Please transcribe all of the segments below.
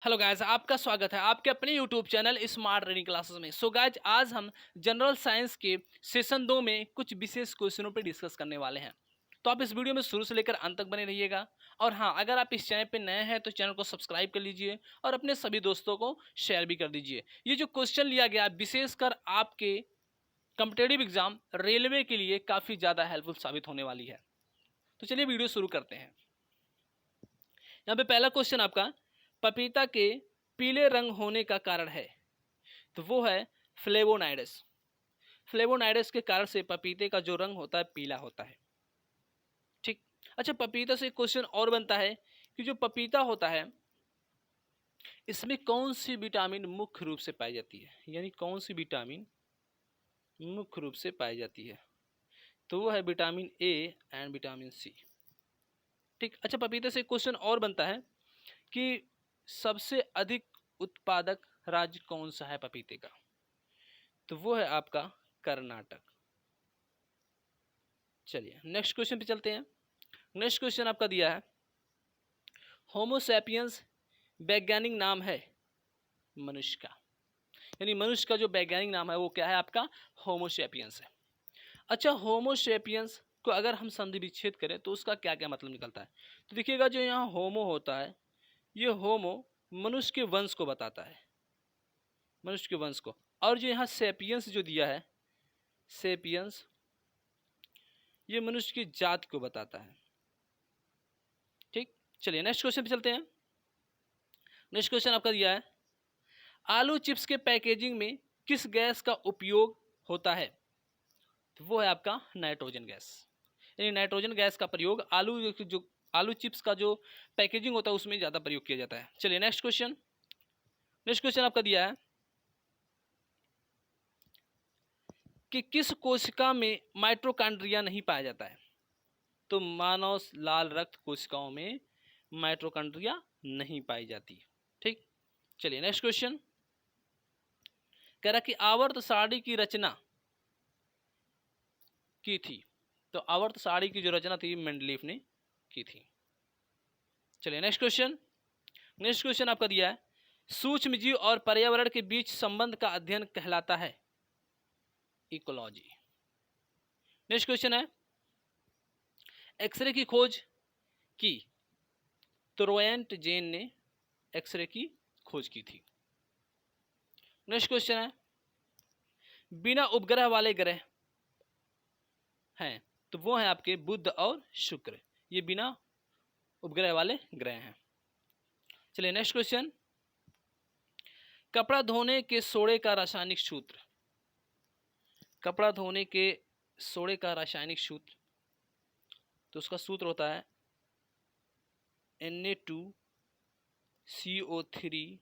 Hello guys, आपका स्वागत है आपके अपने YouTube channel smart reading classes में। सो गाइस, आज हम जनरल साइंस के सेशन 2 में कुछ विशेष क्वेश्चनों पर डिस्कस करने वाले हैं। तो आप इस वीडियो में शुरू से लेकर अंत तक बने रहिएगा। और हाँ, अगर आप इस चैनल पे नए हैं तो चैनल को सब्सक्राइब कर लीजिए और अपने सभी दोस्तों को शेयर भी कर दीजिए। ये जो क्वेश्चन लिया गया विशेषकर आपके कॉम्पिटेटिव एग्जाम रेलवे के लिए काफ़ी ज़्यादा हेल्पफुल साबित होने वाली है। तो चलिए वीडियो शुरू करते हैं। यहाँ पे पहला क्वेश्चन आपका, पपीता के पीले रंग होने का कारण है। तो वो है फ्लेवोनाइड्स। फ्लेवोनाइड्स के कारण से पपीते का जो रंग होता है पीला होता है। ठीक। अच्छा, पपीता से एक क्वेश्चन और बनता है कि जो पपीता होता है इसमें कौन सी विटामिन मुख्य रूप से पाई जाती है, यानी कौन सी विटामिन मुख्य रूप से पाई जाती है। तो वो है vitamin A and vitamin C. ठीक। अच्छा, पपीते से एक क्वेश्चन और बनता है कि सबसे अधिक उत्पादक राज्य कौन सा है पपीते का। तो वो है आपका कर्नाटक। चलिए नेक्स्ट क्वेश्चन पे चलते हैं। नेक्स्ट क्वेश्चन आपका दिया है, होमोसैपियंस वैज्ञानिक नाम है मनुष्य का, यानी मनुष्य का जो वैज्ञानिक नाम है वो क्या है आपका, होमोसैपियंस है। अच्छा, होमोसैपियंस को अगर हम संधि विच्छेद करें तो उसका क्या क्या मतलब निकलता है। तो देखिएगा, जो यहाँ होमो होता है, ये होमो मनुष्य के वंश को बताता है, मनुष्य के वंश को। और जो यहाँ सैपियंस जो दिया है, सैपियंस, ये मनुष्य की जाति को बताता है। ठीक। चलिए नेक्स्ट क्वेश्चन पे चलते हैं। नेक्स्ट क्वेश्चन आपका दिया है, आलू चिप्स के पैकेजिंग में किस गैस का उपयोग होता है। तो वो है आपका नाइट्रोजन गैस, यानी नाइट्रोजन गैस का प्रयोग आलू चिप्स का जो पैकेजिंग होता है उसमें ज़्यादा प्रयोग किया जाता है। चलिए नेक्स्ट क्वेश्चन। नेक्स्ट क्वेश्चन आपका दिया है कि किस कोशिका में माइटोकॉन्ड्रिया नहीं पाया जाता है। तो मानव लाल रक्त कोशिकाओं में माइटोकॉन्ड्रिया नहीं पाई जाती। ठीक। चलिए नेक्स्ट क्वेश्चन। कह रहा कि आवर्त सारणी की रचना की थी। तो आवर्त सारणी की जो रचना थी मेंडलीफ ने की थी। चलिए नेक्स्ट क्वेश्चन। नेक्स्ट क्वेश्चन आपका दिया है, सूक्ष्म जीव और पर्यावरण के बीच संबंध का अध्ययन कहलाता है इकोलॉजी। नेक्स्ट क्वेश्चन है, एक्सरे की खोज की। तो रोएंट जेन ने एक्सरे की खोज की थी। नेक्स्ट क्वेश्चन है, बिना उपग्रह वाले ग्रह हैं। तो वो हैं आपके बुध और शुक्र, ये बिना उपग्रह वाले ग्रह हैं। चलिए नेक्स्ट क्वेश्चन, कपड़ा धोने के सोडे का रासायनिक सूत्र। कपड़ा धोने के सोडे का रासायनिक सूत्र, तो उसका सूत्र होता है Na2CO3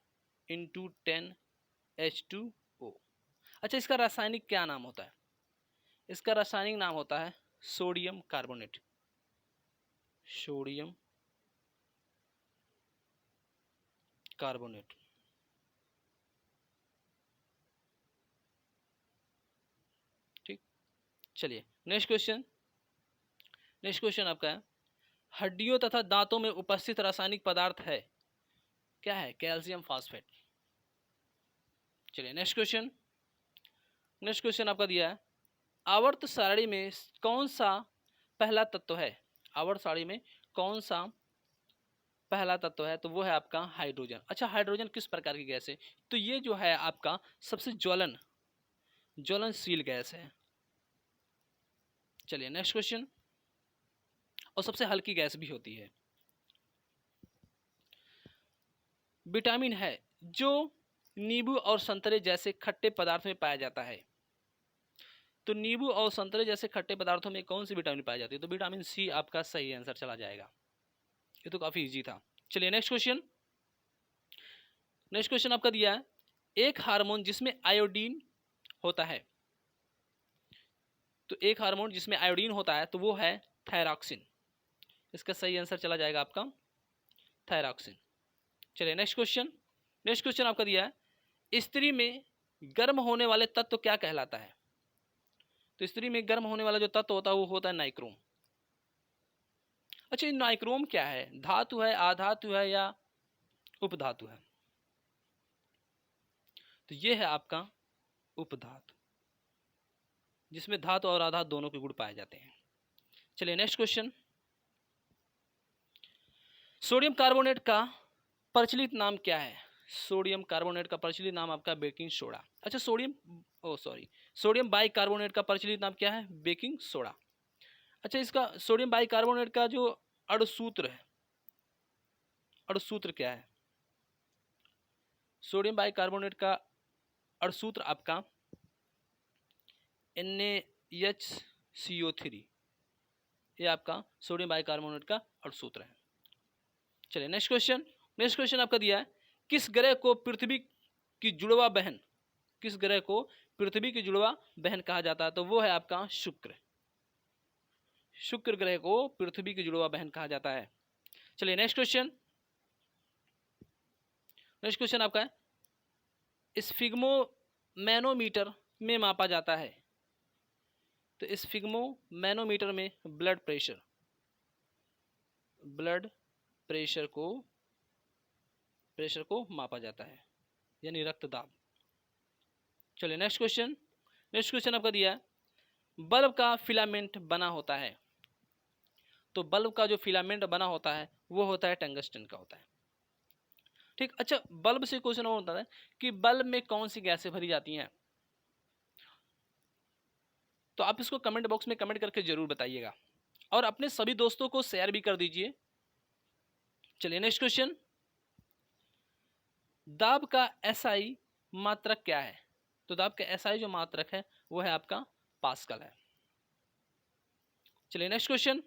इंटू 10H2O। अच्छा, इसका रासायनिक क्या नाम होता है। इसका रासायनिक नाम होता है सोडियम कार्बोनेट। Sodium carbonate. ठीक। चलिए नेक्स्ट क्वेश्चन। नेक्स्ट क्वेश्चन आपका है, हड्डियों तथा दांतों में उपस्थित रासायनिक पदार्थ है, क्या है, कैल्शियम फॉस्फेट। चलिए नेक्स्ट क्वेश्चन। नेक्स्ट क्वेश्चन आपका दिया है, आवर्त सारणी में कौन सा पहला तत्व है। आवर्त सारणी में कौन सा पहला तत्व है। तो वो है आपका हाइड्रोजन। अच्छा, हाइड्रोजन किस प्रकार की गैस है। तो ये जो है आपका सबसे ज्वलनशील गैस है। चलिए नेक्स्ट क्वेश्चन, और सबसे हल्की गैस भी होती है। विटामिन है जो नींबू और संतरे जैसे खट्टे पदार्थ में पाया जाता है। तो नींबू और संतरे जैसे खट्टे पदार्थों में कौन सी विटामिन पाई जाती है। तो विटामिन सी आपका सही आंसर चला जाएगा। ये तो काफी इजी था। चलिए नेक्स्ट क्वेश्चन। नेक्स्ट क्वेश्चन आपका दिया है, एक हार्मोन जिसमें आयोडीन होता है। तो एक हार्मोन जिसमें आयोडीन होता है तो वो है थायरॉक्सिन। इसका सही आंसर चला जाएगा आपका थायरॉक्सिन। चलिए नेक्स्ट क्वेश्चन। नेक्स्ट क्वेश्चन आपका दिया है, स्त्री में गर्म होने वाले तत्व क्या कहलाता है। तो स्त्री में गर्म होने वाला जो तत्व होता है वो होता है नाइक्रोम। अच्छा, नाइक्रोम क्या है, धातु है, आधातु है या उपधातु है। तो ये है आपका उपधातु, जिसमें धातु और अधातु दोनों के गुण पाए जाते हैं। चलिए नेक्स्ट क्वेश्चन। सोडियम कार्बोनेट का प्रचलित नाम क्या है? सोडियम कार्बोनेट का प्रचलित नाम आपका बेकिंग सोडा। अच्छा सोडियम बाइकार्बोनेट का प्रचलित नाम क्या है? Baking soda. अच्छा इसका सोडियम बाइकार्बोनेट का जो अणुसूत्र है, अणुसूत्र क्या है? सोडियम बाइकार्बोनेट का अणुसूत्र आपका NaHCO3, ये आपका सोडियम बाइकार्बोनेट का अणुसूत्र है। चलिए नेक्स्ट क्वेश्चन। नेक्स्ट क्वेश्चन आपका दिया है, किस ग्रह को पृथ्वी की जुड़वा बहन, किस ग्रह को पृथ्वी की जुड़वा बहन कहा जाता है? तो वो है आपका शुक्र। शुक्र ग्रह को पृथ्वी की जुड़वा बहन कहा जाता है। चलिए नेक्स्ट क्वेश्चन। नेक्स्ट क्वेश्चन आपका है, स्फिग्मो मैनोमीटर में मापा जाता है। तो स्फिग्मो मैनोमीटर में ब्लड प्रेशर को मापा जाता है, यानी रक्तदाब। चलिए नेक्स्ट क्वेश्चन। नेक्स्ट क्वेश्चन आपका दिया है, बल्ब का फिलामेंट बना होता है। तो बल्ब का जो फिलामेंट बना होता है वो होता है टंगस्टन का होता है। ठीक। अच्छा बल्ब से क्वेश्चन और होता है कि बल्ब में कौन सी गैसें भरी जाती हैं? तो आप इसको कमेंट बॉक्स में कमेंट करके जरूर बताइएगा और अपने सभी दोस्तों को शेयर भी कर दीजिए। चलिए नेक्स्ट क्वेश्चन। दाब का एसआई मात्रक क्या है? तो दाब का एसआई जो मात्रक है वो है आपका पास्कल है। चलिए नेक्स्ट क्वेश्चन।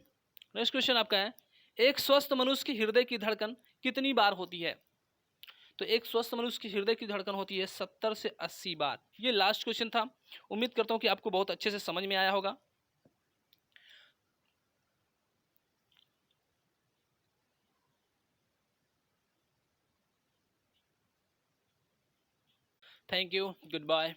नेक्स्ट क्वेश्चन आपका है, एक स्वस्थ मनुष्य की हृदय की धड़कन कितनी बार होती है? तो एक स्वस्थ मनुष्य की हृदय की धड़कन होती है 70 से 80 बार। ये लास्ट क्वेश्चन था। उम्मीद करता हूं कि आपको बहुत अच्छे से समझ में आया होगा। Thank you, good bye.